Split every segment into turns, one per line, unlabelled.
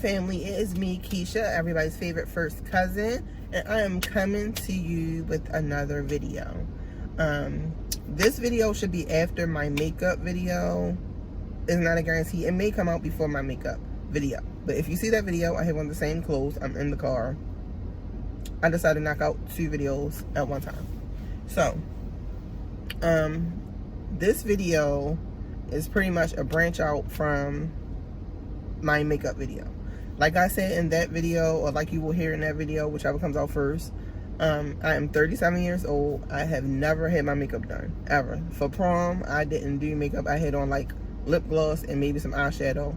family, it is me, Keisha, everybody's favorite first cousin, and I am coming to you with another video. This video should be after my makeup video. It's not a guarantee. It may come out before my makeup video, but if you see that video, I have on the same clothes. I'm in the car. I decided to knock out 2 videos at one time. So this video is pretty much a branch out from my makeup video. Like I said in that video, or like you will hear in that video, whichever comes out first, I am 37 years old. I have never had my makeup done, ever. For prom, I didn't do makeup. I had on like lip gloss and maybe some eyeshadow.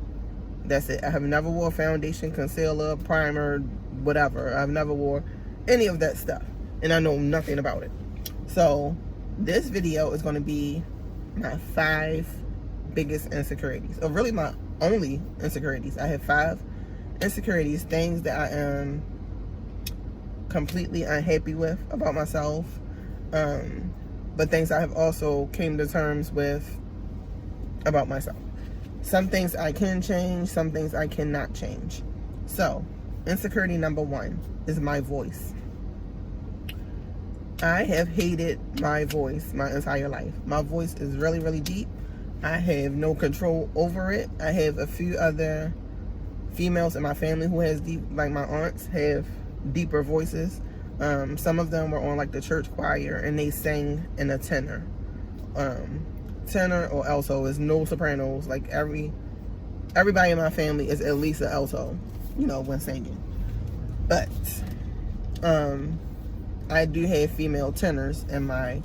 That's it. I have never wore foundation, concealer, primer, whatever. I've never wore any of that stuff, and I know nothing about it. So this video is going to be my 5 biggest insecurities, or really my only insecurities. I have 5 insecurities, things that I am completely unhappy with about myself, but things I have also came to terms with about myself. Some things I can change, some things I cannot change. So insecurity number 1 is my voice. I have hated my voice my entire life. My voice is really, really deep. I have no control over it. I have a few other females in my family who has deep, like my aunts have deeper voices. Some of them were on like the church choir and they sang in a tenor. Tenor or alto. Is no sopranos. Like everybody in my family is at least an alto, you know, when singing. But I do have female tenors in my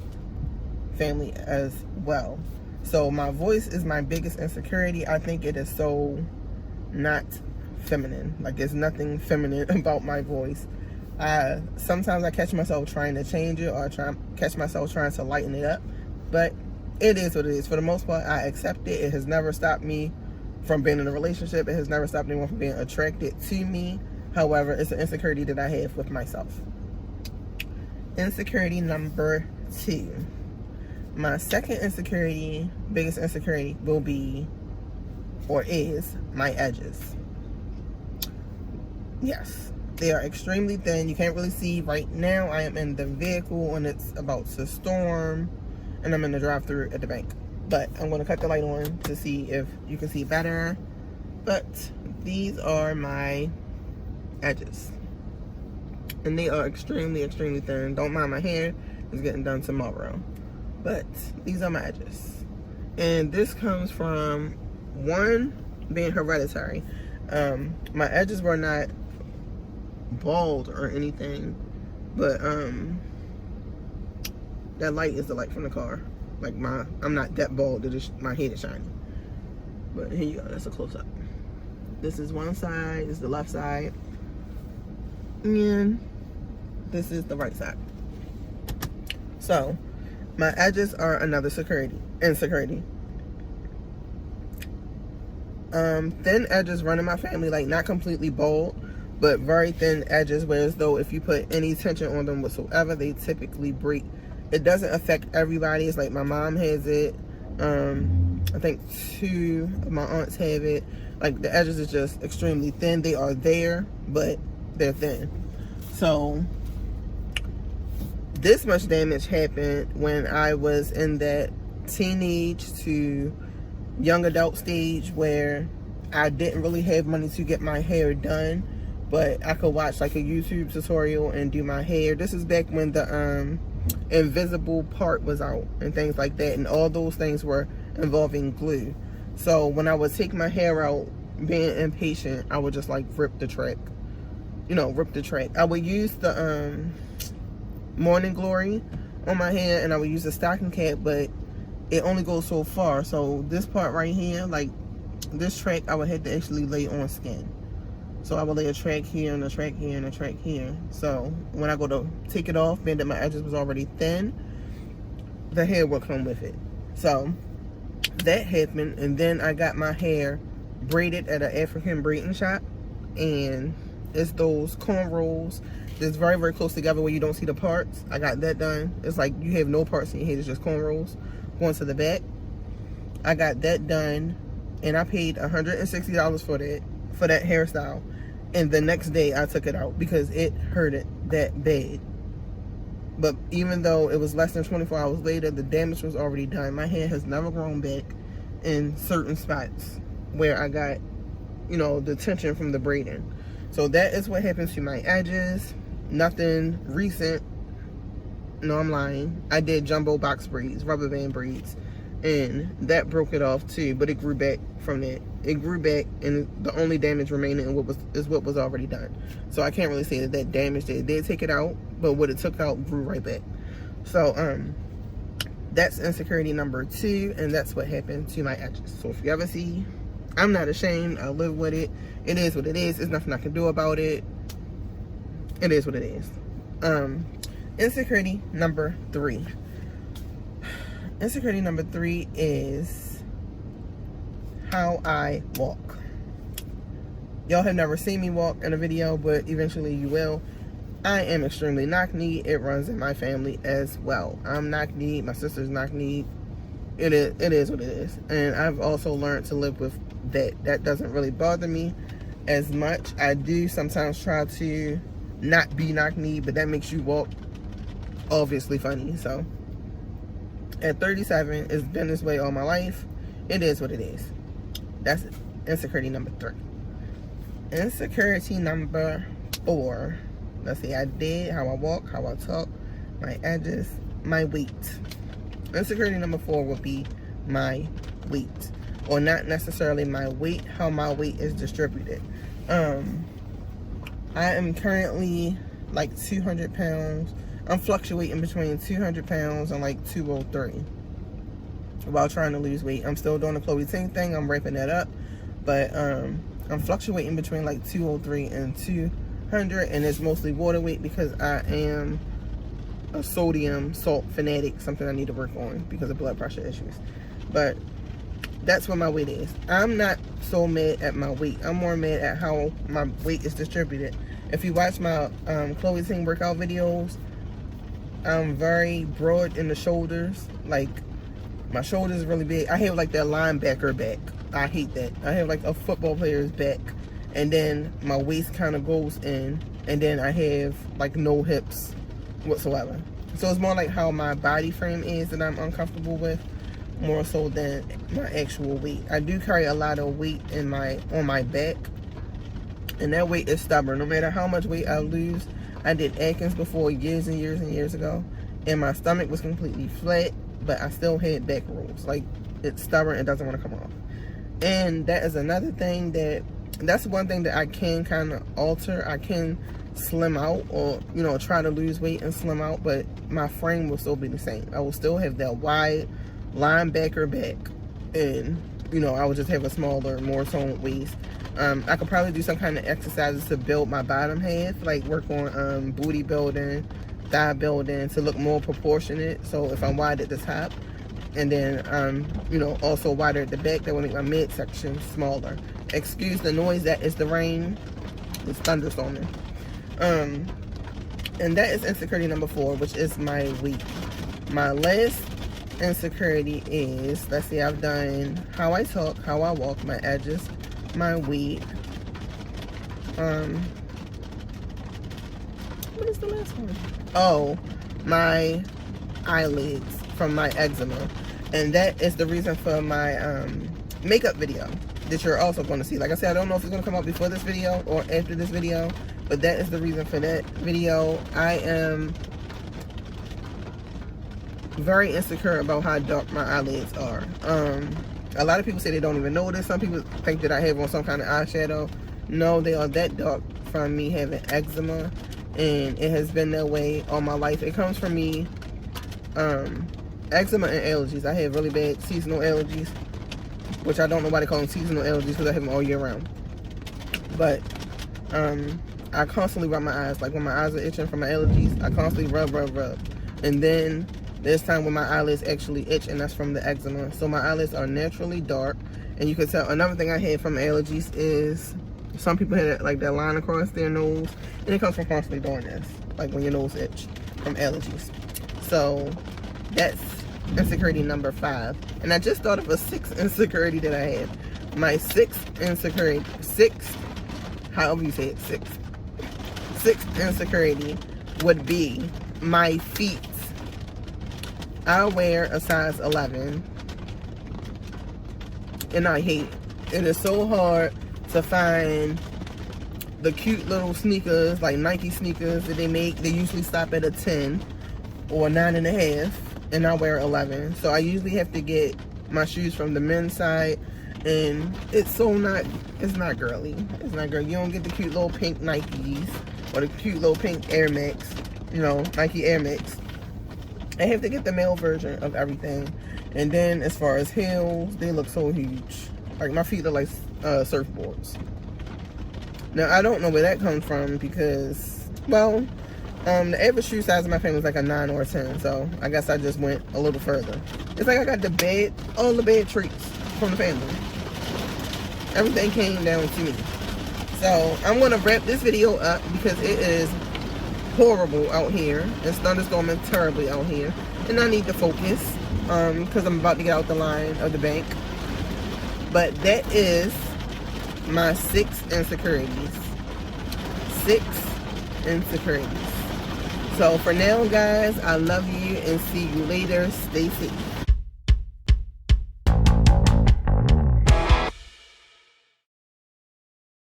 family as well. So my voice is my biggest insecurity. I think it is so not feminine. Like there's nothing feminine about my voice. Sometimes I catch myself trying to change it, or catch myself trying to lighten it up. But it is what it is. For the most part, I accept it. It has never stopped me from being in a relationship. It has never stopped anyone from being attracted to me. However, it's an insecurity that I have with myself. Insecurity number 2. My second insecurity, biggest insecurity, will be, or is, my edges. Yes, they are extremely thin. You can't really see right now. I am in the vehicle and it's about to storm, and I'm in the drive-thru at the bank. But I'm going to cut the light on to see if you can see better. But these are my edges. And they are extremely, extremely thin. Don't mind my hair. It's getting done tomorrow. But these are my edges. And this comes from, 1, being hereditary. My edges were not bald or anything. But that light is the light from the car. Like I'm not that bald. My head is shiny. But here you go. That's a close-up. This is one side. This is the left side. And this is the right side. So my edges are another insecurity. Thin edges run in my family, like not completely bald, but very thin edges, whereas though if you put any tension on them whatsoever, they typically break. It doesn't affect everybody. It's like my mom has it. I think 2 of my aunts have it. Like the edges is just extremely thin. They are there, but they're thin. So this much damage happened when I was in that teenage to young adult stage where I didn't really have money to get my hair done, but I could watch like a YouTube tutorial and do my hair. This is back when the invisible part was out and things like that, and all those things were involving glue. So when I would take my hair out, being impatient, I would just like rip the track. I would use the Morning Glory on my hair, and I would use the stocking cap, but it only goes so far. So this part right here, like this track, I would have to actually lay on skin. So I would lay a track here and a track here and a track here. So when I go to take it off, being that my edges was already thin, the hair will come with it. So that happened, and then I got my hair braided at an African braiding shop, and it's those cornrows that's very, very close together where you don't see the parts. I got that done. It's like you have no parts in your head, it's just cornrows going to the back. I got that done, and I paid $160 for that hairstyle. And the next day I took it out because it hurted that bad. But even though it was less than 24 hours later, the damage was already done. My hair has never grown back in certain spots where I got, you know, the tension from the braiding. So that is what happens to my edges. Nothing recent. No, I'm lying. I did jumbo box braids, rubber band braids, and that broke it off too, but it grew back from that. It grew back, and the only damage remaining is what was already done. So I can't really say that damage that it did take it out, but what it took out grew right back. So that's insecurity number 2, and that's what happened to my edges. So if you ever see, I'm not ashamed. I live with it. It is what it is. There's nothing I can do about it. It is what it is. Insecurity number 3. Insecurity number 3 is how I walk. Y'all have never seen me walk in a video, but eventually you will. I am extremely knock-kneed. It runs in my family as well. I'm knock-kneed. My sister's knock-kneed. It is what it is. And I've also learned to live with that. That doesn't really bother me as much. I do sometimes try to not be knock-kneed, but that makes you walk obviously funny. So at 37, it's been this way all my life. It is what it is. That's insecurity number 3. Insecurity number 4. Let's see, I did how I walk, how I talk, my edges, my weight. Insecurity number 4 would be my weight, or not necessarily my weight, how my weight is distributed. I am currently like 200 pounds. I'm fluctuating between 200 pounds and like 203 while trying to lose weight. I'm still doing the Chloe Ting thing. I'm wrapping that up, but I'm fluctuating between like 203 and 200, and it's mostly water weight because I am a sodium salt fanatic, something I need to work on because of blood pressure issues. But that's what my weight is. I'm not so mad at my weight. I'm more mad at how my weight is distributed. If you watch my Chloe Ting workout videos, I'm very broad in the shoulders. Like, my shoulders are really big. I have like that linebacker back. I hate that. I have like a football player's back, and then my waist kind of goes in, and then I have like no hips whatsoever. So it's more like how my body frame is that I'm uncomfortable with, more so than my actual weight. I do carry a lot of weight on my back, and that weight is stubborn. No matter how much weight I lose. I did Atkins before years and years and years ago, and my stomach was completely flat, but I still had back rolls. Like, it's stubborn, it doesn't want to come off. And that is another thing that's one thing that I can kind of alter. I can slim out, or, you know, try to lose weight and slim out, but my frame will still be the same. I will still have that wide linebacker back, and, you know, I will just have a smaller, more toned waist. I could probably do some kind of exercises to build my bottom half, like work on booty building, thigh building, to look more proportionate. So if I'm wide at the top, and then you know, also wider at the back, that will make my midsection smaller. Excuse the noise, that is the rain. It's thunderstorming. And that is insecurity number 4, which is my weight. My last insecurity is, let's see, I've done how I talk, how I walk, my edges, my weight. What is the last one? Oh, my eyelids from my eczema. And that is the reason for my makeup video that you're also going to see. Like I said, I don't know if it's going to come out before this video or after this video, but that is the reason for that video. I am very insecure about how dark my eyelids are. A lot of people say they don't even notice. Some people think that I have on some kind of eyeshadow. No, they are that dark from me having eczema, and it has been that way all my life. It comes from me, eczema and allergies. I have really bad seasonal allergies, which I don't know why they call them seasonal allergies, because I have them all year round. But I constantly rub my eyes. Like when my eyes are itching from my allergies, I constantly rub. And then there's time when my eyelids actually itch, and that's from the eczema. So my eyelids are naturally dark, and you can tell. Another thing I had from allergies is some people had like that line across their nose, and it comes from constantly doing this, like when your nose itch from allergies. So that's insecurity number 5. And I just thought of a 6th insecurity that I had. My 6th insecurity, however you say it, sixth insecurity would be my feet. I wear a size 11 and I hate it. It is so hard to find the cute little sneakers, like Nike sneakers that they make. They usually stop at a 10 or 9.5, and I wear 11. So I usually have to get my shoes from the men's side, and it's not girly. It's not girly. You don't get the cute little pink Nikes or the cute little pink Air Max, Nike Air Max. I have to get the male version of everything. And then as far as heels, they look so huge. Like my feet are like surfboards. Now I don't know where that comes from because, well, the average shoe size in my family is like a 9 or a 10. So I guess I just went a little further. It's like I got all the bad traits from the family. Everything came down to me. So I'm gonna wrap this video up because it is horrible out here. It's thunderstorming terribly out here, and I need to focus because I'm about to get out the line of the bank. But that is my 6 insecurities. 6 insecurities. So for now, guys, I love you and see you later. Stay safe.